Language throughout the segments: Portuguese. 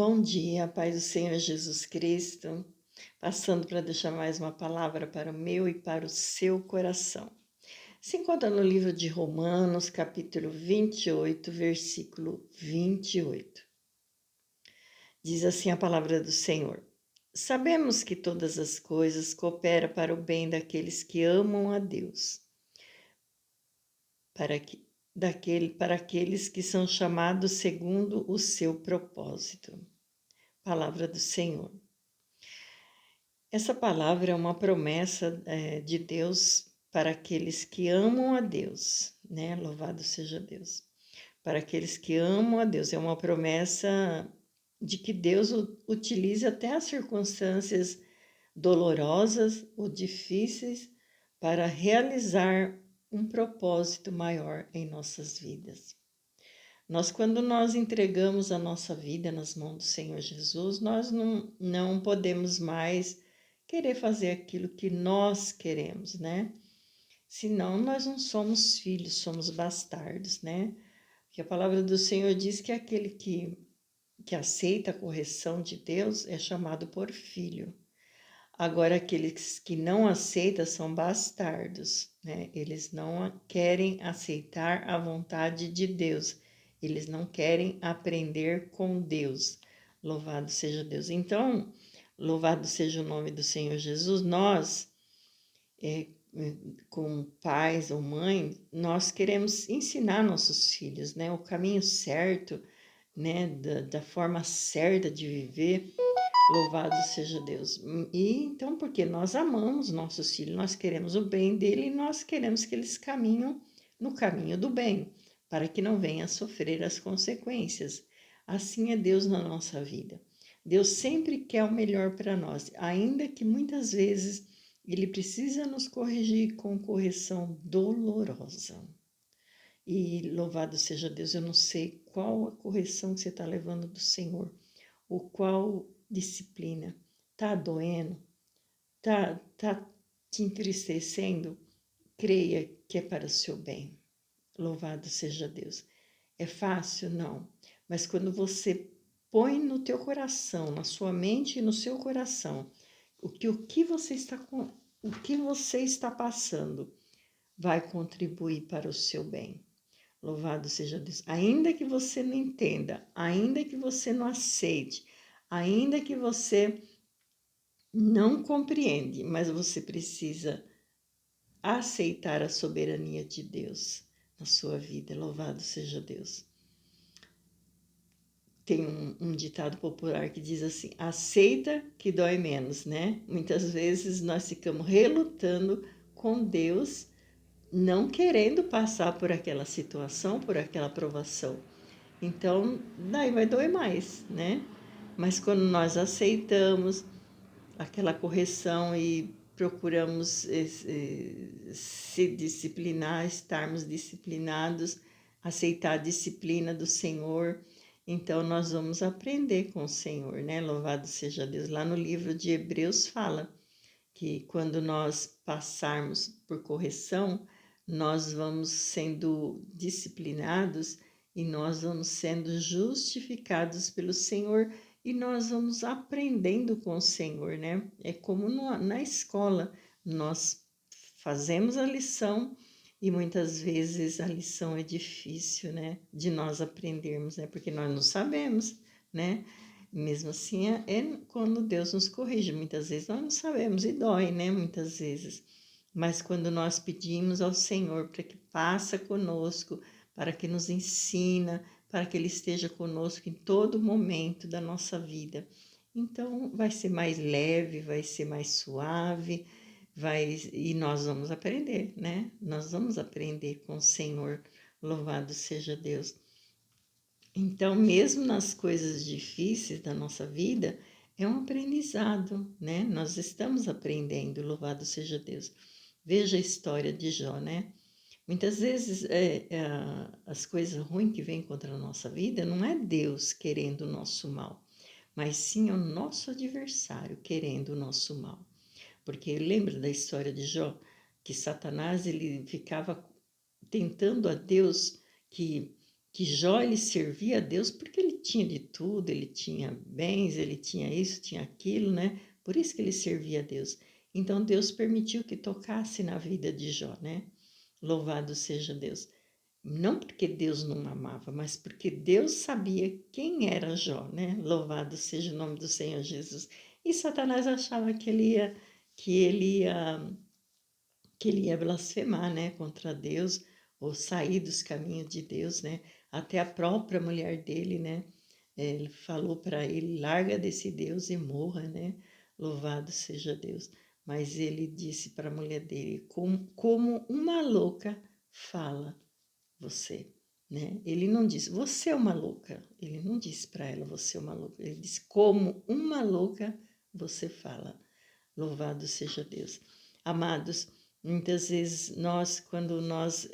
Bom dia, paz do Senhor Jesus Cristo, passando para deixar mais uma palavra para o meu e para o seu coração. Se encontra no livro de Romanos, capítulo 28, versículo 28. Diz assim a palavra do Senhor: Sabemos que todas as coisas cooperam para o bem daqueles que amam a Deus, para aqueles que são chamados segundo o seu propósito. Palavra do Senhor. Essa palavra é uma promessa de Deus para aqueles que amam a Deus, né? Louvado seja Deus. Para aqueles que amam a Deus, é uma promessa de que Deus utilize até as circunstâncias dolorosas ou difíceis para realizar um propósito maior em nossas vidas. Quando nós entregamos a nossa vida nas mãos do Senhor Jesus, nós não podemos mais querer fazer aquilo que nós queremos, né? Senão nós não somos filhos, somos bastardos, né? Porque a palavra do Senhor diz que aquele que aceita a correção de Deus é chamado por filho. Agora, aqueles que não aceitam são bastardos, né? Eles não querem aceitar a vontade de Deus. Eles não querem aprender com Deus. Louvado seja Deus. Então, louvado seja o nome do Senhor Jesus. Nós, como pais ou mães, nós queremos ensinar nossos filhos, né? O caminho certo, né? Da forma certa de viver. Louvado seja Deus. E então, porque nós amamos nossos filhos, nós queremos o bem dele e nós queremos que eles caminhem no caminho do bem, para que não venham a sofrer as consequências. Assim é Deus na nossa vida. Deus sempre quer o melhor para nós, ainda que muitas vezes ele precisa nos corrigir com correção dolorosa. E louvado seja Deus, eu não sei qual a correção que você está levando do Senhor, ou qual disciplina. Tá doendo? Tá te entristecendo? Creia que é para o seu bem. Louvado seja Deus. É fácil? Não. Mas quando você põe no teu coração, na sua mente e no seu coração, o que você está passando vai contribuir para o seu bem. Louvado seja Deus. Ainda que você não entenda, ainda que você não aceite, ainda que você não compreende, mas você precisa aceitar a soberania de Deus na sua vida. Louvado seja Deus. Tem um ditado popular que diz assim: aceita que dói menos, né? Muitas vezes nós ficamos relutando com Deus, não querendo passar por aquela situação, por aquela provação. Então, daí vai doer mais, né? Mas quando nós aceitamos aquela correção e procuramos se disciplinar, estarmos disciplinados, aceitar a disciplina do Senhor, então nós vamos aprender com o Senhor, né? Louvado seja Deus. Lá no livro de Hebreus fala que quando nós passarmos por correção, nós vamos sendo disciplinados e nós vamos sendo justificados pelo Senhor e nós vamos aprendendo com o Senhor, né? É como na escola, nós fazemos a lição e muitas vezes a lição é difícil, né? De nós aprendermos, né? Porque nós não sabemos, né? Mesmo assim, é quando Deus nos corrige. Muitas vezes nós não sabemos e dói, né? Muitas vezes. Mas quando nós pedimos ao Senhor para que passe conosco, para que nos ensina, para que Ele esteja conosco em todo momento da nossa vida, então vai ser mais leve, vai ser mais suave, e nós vamos aprender, né? Nós vamos aprender com o Senhor. Louvado seja Deus. Então, mesmo nas coisas difíceis da nossa vida, é um aprendizado, né? Nós estamos aprendendo, louvado seja Deus. Veja a história de Jó, né? Muitas vezes as coisas ruins que vêm contra a nossa vida não é Deus querendo o nosso mal, mas sim o nosso adversário querendo o nosso mal. Porque lembra da história de Jó, que Satanás ele ficava tentando a Deus que que Jó ele servia a Deus porque ele tinha de tudo, ele tinha bens, ele tinha isso, tinha aquilo, né? Por isso que ele servia a Deus. Então Deus permitiu que tocasse na vida de Jó, né? Louvado seja Deus. Não porque Deus não amava, mas porque Deus sabia quem era Jó, né? Louvado seja o nome do Senhor Jesus. E Satanás achava que ele ia, que ele ia blasfemar, né, contra Deus, ou sair dos caminhos de Deus, né? Até a própria mulher dele, né? Ele falou para ele: larga desse Deus e morra, né? Louvado seja Deus. Mas ele disse para a mulher dele: como uma louca fala você, né? Ele não disse, você é uma louca. Ele não disse para ela, você é uma louca. Ele disse, como uma louca você fala. Louvado seja Deus. Amados, muitas vezes quando nós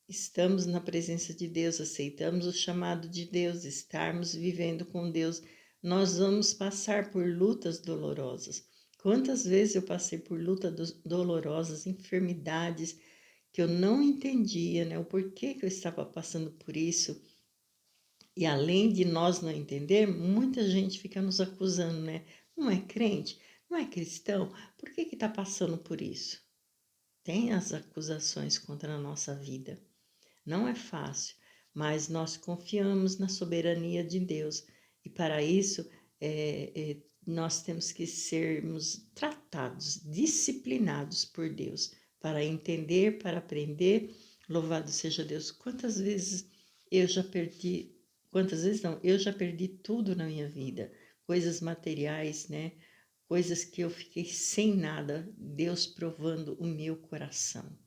estamos na presença de Deus, aceitamos o chamado de Deus, estarmos vivendo com Deus, nós vamos passar por lutas dolorosas. Quantas vezes eu passei por lutas dolorosas, enfermidades, que eu não entendia, né, o porquê que eu estava passando por isso. E além de nós não entender, muita gente fica nos acusando, né? Não é crente, não é cristão, por que está passando por isso? Tem as acusações contra a nossa vida. Não é fácil, mas nós confiamos na soberania de Deus. E para isso, nós temos que sermos tratados, disciplinados por Deus, para entender, para aprender. Louvado seja Deus. Quantas vezes eu já perdi, quantas vezes não, eu já perdi tudo na minha vida, coisas materiais, né? Coisas que eu fiquei sem nada, Deus provando o meu coração.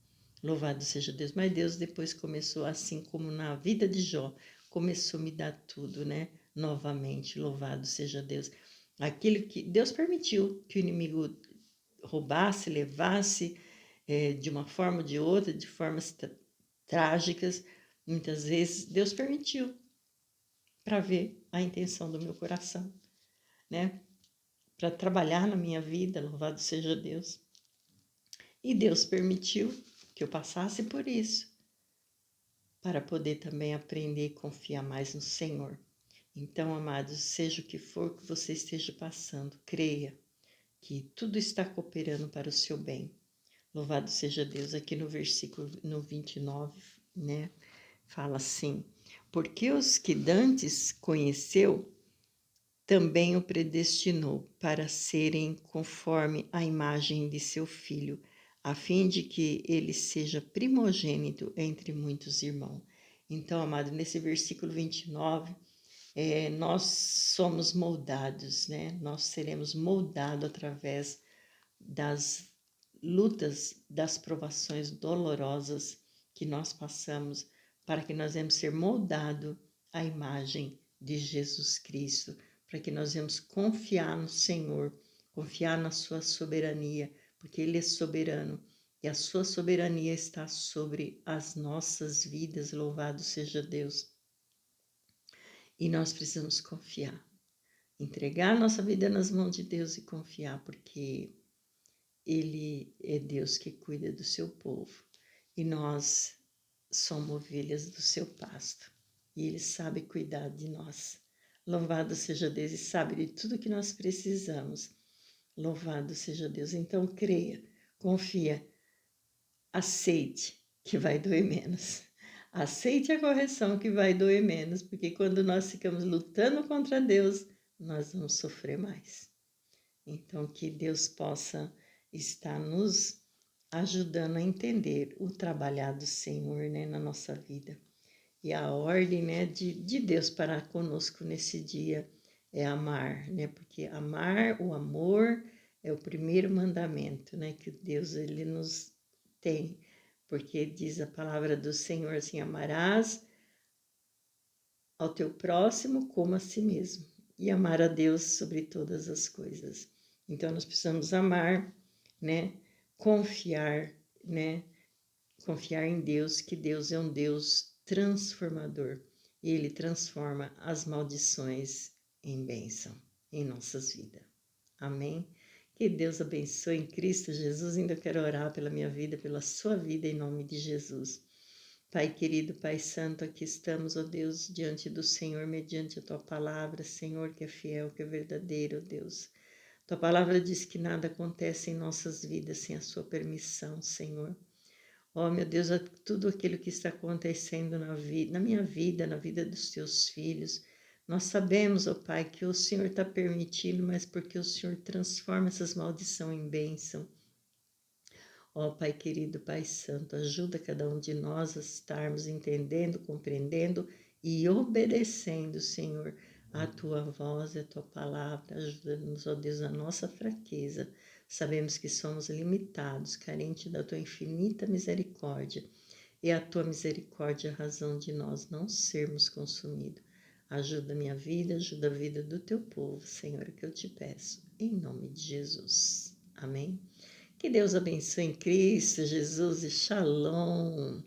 Louvado seja Deus. Mas Deus depois começou, assim como na vida de Jó, começou a me dar tudo, né? Novamente, louvado seja Deus. Aquilo que Deus permitiu que o inimigo roubasse, levasse, de uma forma ou de outra, de formas trágicas, muitas vezes Deus permitiu para ver a intenção do meu coração, né? Para trabalhar na minha vida, louvado seja Deus. E Deus permitiu que eu passasse por isso, para poder também aprender e confiar mais no Senhor. Então, amados, seja o que for que você esteja passando, creia que tudo está cooperando para o seu bem. Louvado seja Deus. Aqui no versículo no 29, né, fala assim: porque os que dantes conheceu, também o predestinou para serem conforme a imagem de seu filho, a fim de que ele seja primogênito entre muitos irmãos. Então, amado, nesse versículo 29, nós somos moldados, né? Nós seremos moldados através das lutas, das provações dolorosas que nós passamos, para que nós venhamos ser moldados à imagem de Jesus Cristo, para que nós venhamos confiar no Senhor, confiar na sua soberania, porque Ele é soberano e a sua soberania está sobre as nossas vidas, louvado seja Deus. E nós precisamos confiar, entregar nossa vida nas mãos de Deus e confiar, porque Ele é Deus que cuida do seu povo e nós somos ovelhas do seu pasto e Ele sabe cuidar de nós. Louvado seja Deus e sabe de tudo que nós precisamos. Louvado seja Deus. Então creia, confia, aceite que vai doer menos. Aceite a correção que vai doer menos, porque quando nós ficamos lutando contra Deus, nós vamos sofrer mais. Então, que Deus possa estar nos ajudando a entender o trabalhar do Senhor, né, na nossa vida. E a ordem, né, de Deus para conosco nesse dia é amar, né? Porque amar, o amor é o primeiro mandamento, né, que Deus ele nos tem. Porque diz a palavra do Senhor assim: amarás ao teu próximo como a si mesmo, e amar a Deus sobre todas as coisas. Então nós precisamos amar, né? Confiar, né? Confiar em Deus, que Deus é um Deus transformador. E Ele transforma as maldições em bênção em nossas vidas. Amém? Que Deus abençoe em Cristo Jesus. Ainda quero orar pela minha vida, pela sua vida, em nome de Jesus. Pai querido, Pai santo, aqui estamos, ó Deus, diante do Senhor, mediante a tua palavra, Senhor, que é fiel, que é verdadeiro, ó Deus. Tua palavra diz que nada acontece em nossas vidas sem a sua permissão, Senhor. Ó, meu Deus, tudo aquilo que está acontecendo na minha vida, na vida dos teus filhos, nós sabemos, ó Pai, que o Senhor está permitindo, mas porque o Senhor transforma essas maldições em bênção. Ó Pai querido, Pai santo, ajuda cada um de nós a estarmos entendendo, compreendendo e obedecendo, Senhor, a tua voz e a tua palavra. Ajuda-nos, ó Deus, na nossa fraqueza. Sabemos que somos limitados, carentes da tua infinita misericórdia. E a tua misericórdia é a razão de nós não sermos consumidos. Ajuda a minha vida, ajuda a vida do teu povo, Senhor, que eu te peço, em nome de Jesus. Amém. Que Deus abençoe em Cristo Jesus e Shalom.